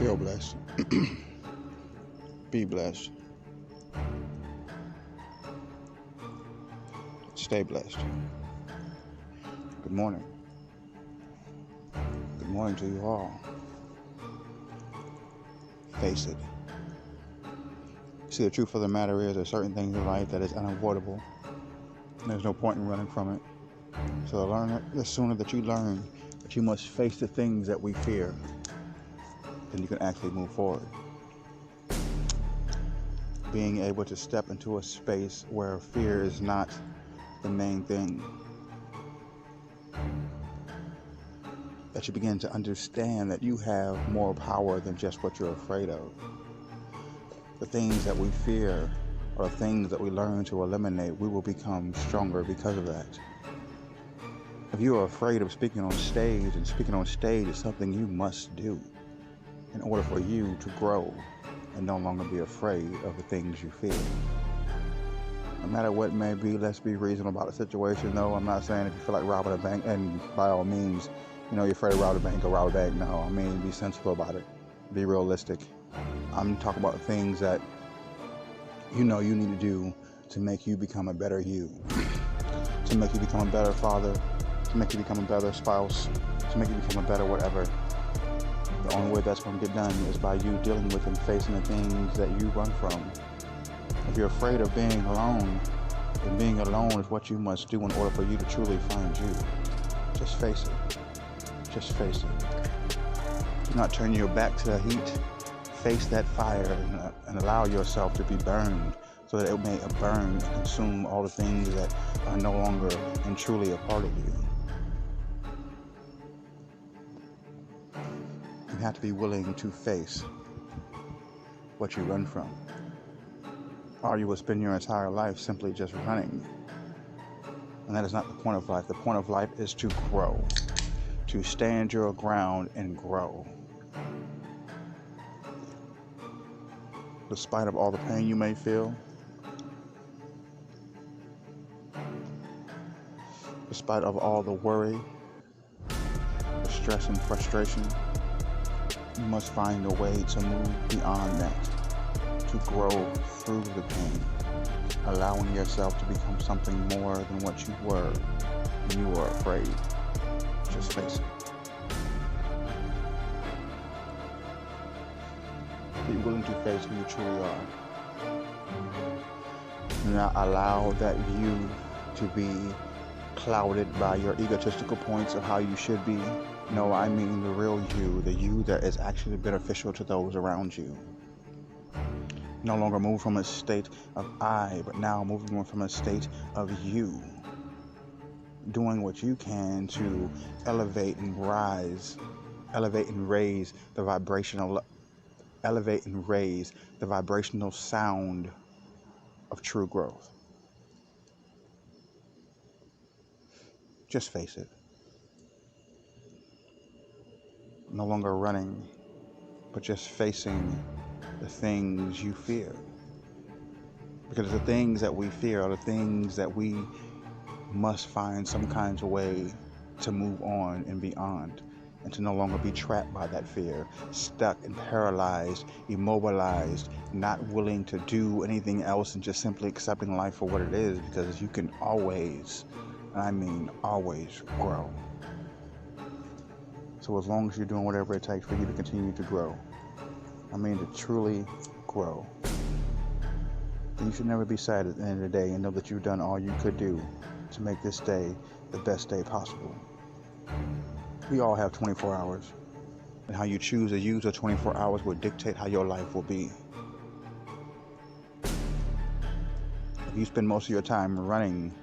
Feel blessed. Be blessed. Stay blessed. Good morning. Good morning to you all. Face it. See, the truth of the matter is there's certain things in life that is unavoidable. There's no point in running from it. So the sooner that you learn that you must face the things that we fear, then you can actually move forward. Being able to step into a space where fear is not the main thing. That you begin to understand that you have more power than just what you're afraid of. The things that we fear are things that we learn to eliminate. We will become stronger because of that. If you are afraid of speaking on stage, and speaking on stage is something you must do in order for you to grow and no longer be afraid of the things you fear. No matter what it may be, let's be reasonable about the situation. No, I'm not saying if you feel like robbing a bank, and by all means, you're afraid of robbing a bank, go rob a bank. No, I mean, be sensible about it. Be realistic. I'm talking about things that you need to do to make you become a better you, to make you become a better father, to make you become a better spouse, to make you become a better whatever. The only way that's going to get done is by you dealing with and facing the things that you run from. If you're afraid of being alone, then being alone is what you must do in order for you to truly find you. Just face it. Just face it. Do not turn your back to the heat. Face that fire and allow yourself to be burned so that it may burn and consume all the things that are no longer and truly a part of you. You have to be willing to face what you run from, or you will spend your entire life simply just running. And that is not the point of life. The point of life is to grow, to stand your ground and grow. Despite of all the pain you may feel, despite of all the worry, the stress and frustration, you must find a way to move beyond that, to grow through the pain, allowing yourself to become something more than what you were when you were afraid. Just face it. Be willing to face who you truly are. Do not allow that view to be clouded by your egotistical points of how you should be. No, I mean the real you, the you that is actually beneficial to those around you. No longer move from a state of I, but now moving from a state of you. Doing what you can to elevate and raise the vibrational sound of true growth. Just face it. No longer running, but just facing the things you fear. Because the things that we fear are the things that we must find some kind of way to move on and beyond, and to no longer be trapped by that fear, stuck and paralyzed, immobilized, not willing to do anything else and just simply accepting life for what it is, because you can always, and I mean always, grow. So as long as you're doing whatever it takes for you to continue to grow, I mean to truly grow, then you should never be sad at the end of the day and know that you've done all you could do to make this day the best day possible. We all have 24 hours, and how you choose to use the 24 hours will dictate how your life will be. If you spend most of your time running,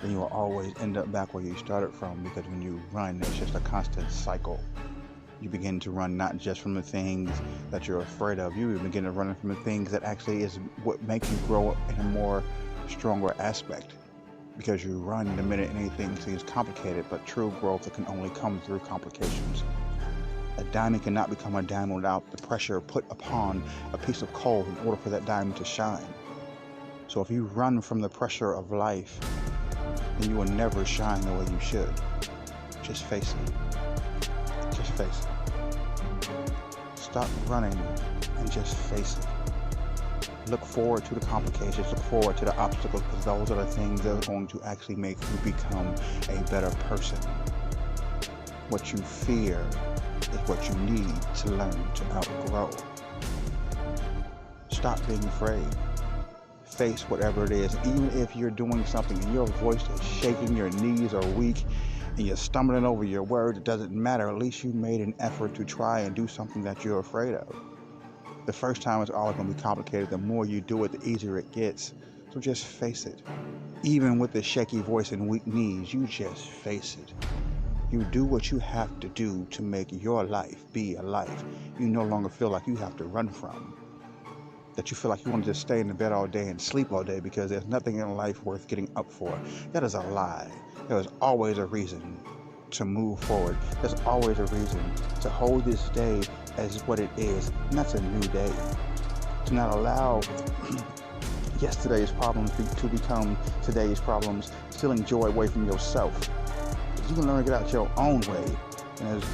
then you will always end up back where you started from, because when you run, it's just a constant cycle. You begin to run not just from the things that you're afraid of, you begin to run from the things that actually is what makes you grow in a more stronger aspect. Because you run the minute anything seems complicated, but true growth can only come through complications. A diamond cannot become a diamond without the pressure put upon a piece of coal in order for that diamond to shine. So if you run from the pressure of life, then you will never shine the way you should. Just face it. Just face it. Stop running and just face it. Look forward to the complications, look forward to the obstacles, because those are the things that are going to actually make you become a better person. What you fear is what you need to learn to outgrow. Stop being afraid. Face whatever it is. Even if you're doing something and your voice is shaking, your knees are weak, and you're stumbling over your words, it doesn't matter. At least you made an effort to try and do something that you're afraid of. The first time it's always going to be complicated. The more you do it, the easier it gets. So just face it. Even with the shaky voice and weak knees, you just face it. You do what you have to do to make your life be a life you no longer feel like you have to run from. That you feel like you want to just stay in the bed all day and sleep all day because there's nothing in life worth getting up for. That is a lie. There is always a reason to move forward. There's always a reason to hold this day as what it is, and that's a new day. To not allow yesterday's problems to become today's problems, stealing joy away from yourself. If you can learn to get out your own way, and there's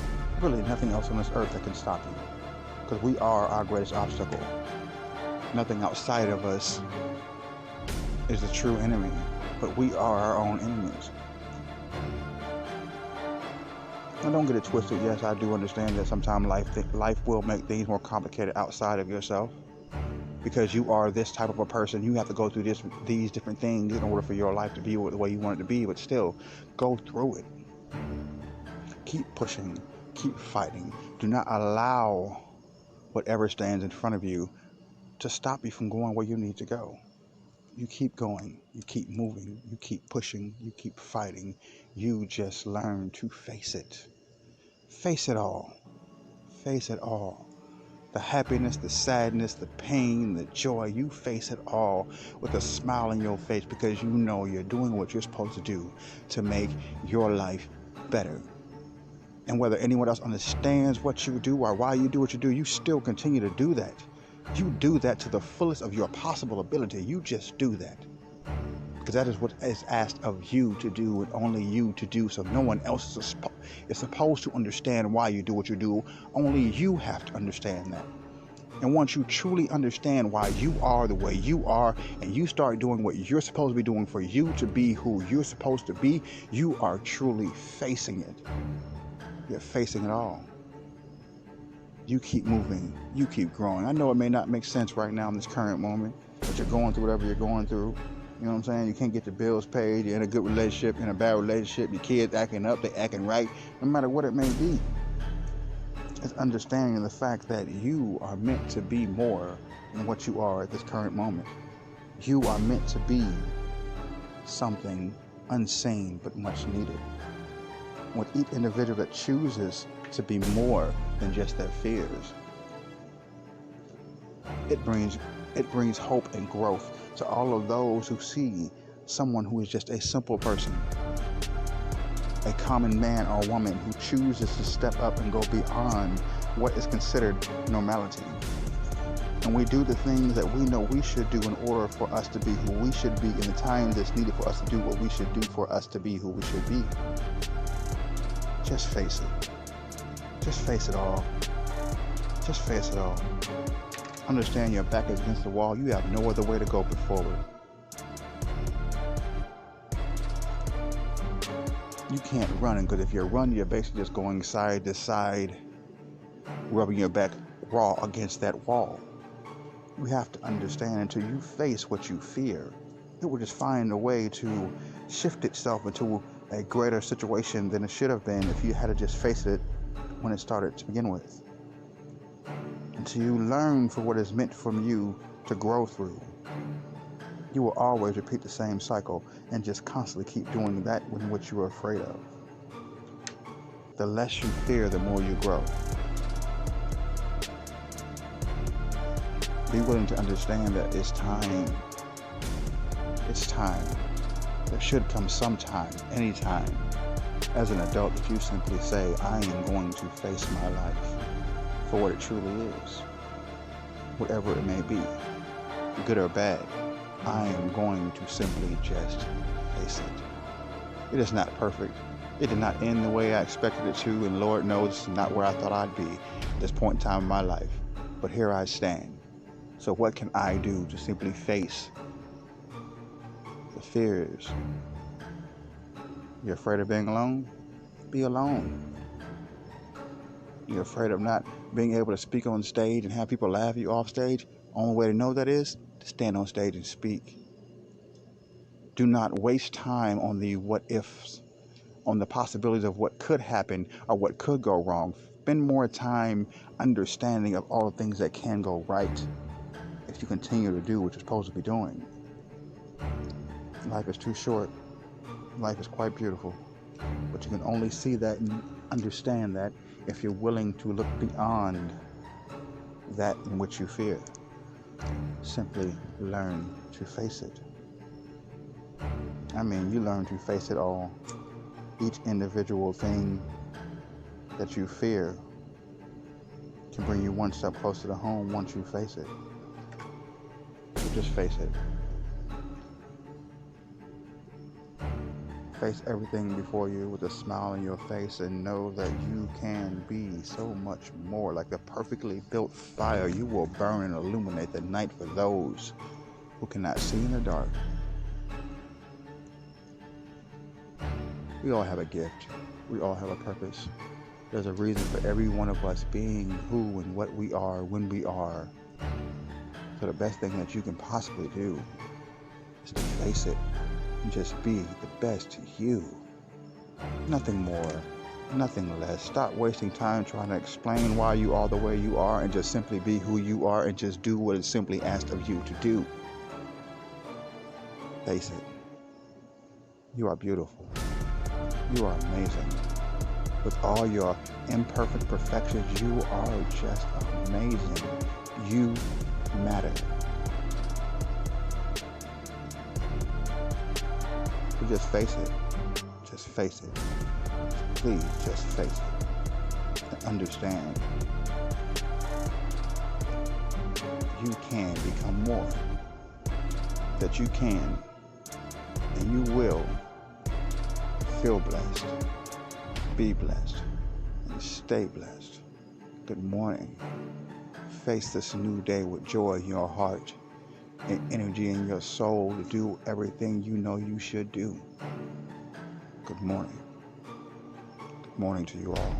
really nothing else on this earth that can stop you. Because we are our greatest obstacle. Nothing outside of us is the true enemy, but we are our own enemies. Now, don't get it twisted. Yes, I do understand that sometimes life will make things more complicated outside of yourself. Because you are this type of a person, you have to go through these different things in order for your life to be the way you want it to be. But still, go through it. Keep pushing. Keep fighting. Do not allow whatever stands in front of you to stop you from going where you need to go. You keep going. You keep moving. You keep pushing. You keep fighting. You just learn to face it. Face it all. Face it all. The happiness, the sadness, the pain, the joy, you face it all with a smile on your face because you know you're doing what you're supposed to do to make your life better. And whether anyone else understands what you do or why you do what you do, you still continue to do that. You do that to the fullest of your possible ability. You just do that. Because that is what is asked of you to do and only you to do. So no one else is supposed to understand why you do what you do. Only you have to understand that. And once you truly understand why you are the way you are and you start doing what you're supposed to be doing for you to be who you're supposed to be, you are truly facing it. You're facing it all. You keep moving. You keep growing. I know it may not make sense right now in this current moment, but you're going through whatever you're going through. You know what I'm saying? You can't get the bills paid. You're in a good relationship, in a bad relationship. Your kids acting up, they acting right. No matter what it may be. It's understanding the fact that you are meant to be more than what you are at this current moment. You are meant to be something unseen but much needed. With each individual that chooses to be more than just their fears, it brings hope and growth to all of those who see someone who is just a simple person, a common man or woman who chooses to step up and go beyond what is considered normality. And we do the things that we know we should do in order for us to be who we should be in the time that's needed for us to do what we should do for us to be who we should be. Just face it. Just face it all. Just face it all. Understand your back is against the wall. You have no other way to go but forward. You can't run, because if you're running, you're basically just going side to side, rubbing your back raw against that wall. You have to understand, until you face what you fear, it will just find a way to shift itself into a greater situation than it should have been if you had to just face it when it started to begin with. Until you learn for what is meant from you to grow through, you will always repeat the same cycle and just constantly keep doing that in which you are afraid of. The less you fear, the more you grow. Be willing to understand that it's time. It's time. There should come some time, any time, as an adult, that you simply say, I am going to face my life for what it truly is. Whatever it may be, good or bad, I am going to simply just face it. It is not perfect. It did not end the way I expected it to, and Lord knows this is not where I thought I'd be at this point in time in my life. But here I stand. So what can I do to simply face the fears? You're afraid of being alone? Be alone. You're afraid of not being able to speak on stage and have people laugh at you off stage? Only way to know that is to stand on stage and speak. Do not waste time on the what ifs, on the possibilities of what could happen or what could go wrong. Spend more time understanding of all the things that can go right if you continue to do what you're supposed to be doing. Life is too short. Life is quite beautiful. But you can only see that and understand that if you're willing to look beyond that in which you fear. Simply learn to face it. I mean, you learn to face it all. Each individual thing that you fear can bring you one step closer to home once you face it. So just face it. Face everything before you with a smile on your face and know that you can be so much more. Like a perfectly built fire, you will burn and illuminate the night for those who cannot see in the dark. We all have a gift. We all have a purpose. There's a reason for every one of us being who and what we are when we are. So the best thing that you can possibly do is to face it and just be the best you. Nothing more, nothing less. Stop wasting time trying to explain why you are the way you are and just simply be who you are and just do what is simply asked of you to do. Face it. You are beautiful. You are amazing. With all your imperfect perfections, you are just amazing. You matter. So just face it. Just face it. Please just face it. And understand you can become more. That you can and you will feel blessed, be blessed, and stay blessed. Good morning. Face this new day with joy in your heart and energy in your soul to do everything you know you should do. Good morning. Good morning to you all.